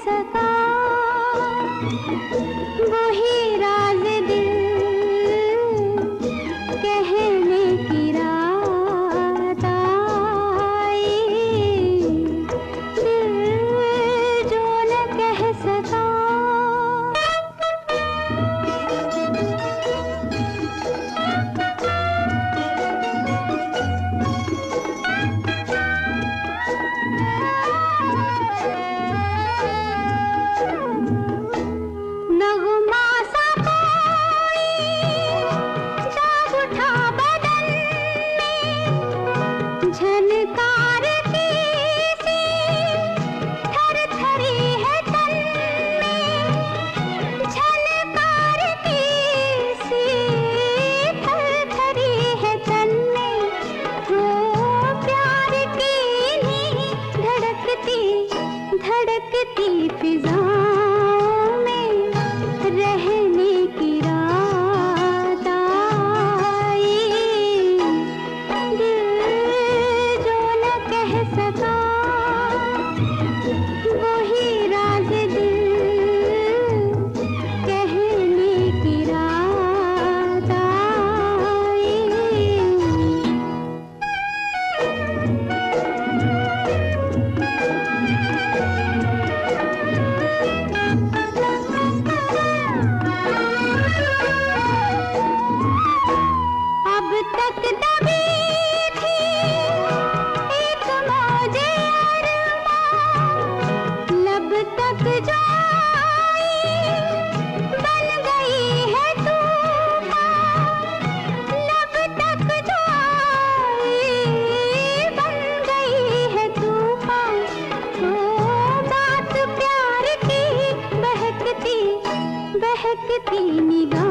सका वही राज दिल कहने की रात आई। दिल जो न कह सका नगमा सा कोई जाग उठा बदन में झनकार की सी थरथरी है तन में झनकार की सी थरथरी है तन में वो प्यार की नहीं धड़कती धड़कती फिजाओं में रहने की रात आई। दिल जो न कह सका वही राज दिल कहने की रात आई। अब तक दबी थी एक मौजे अरमां, लब तक जो आई बन गई है तूफान। लब तक जो आई बन गई है तूफान। ओ बात प्यार की बहकती बहकती निगाह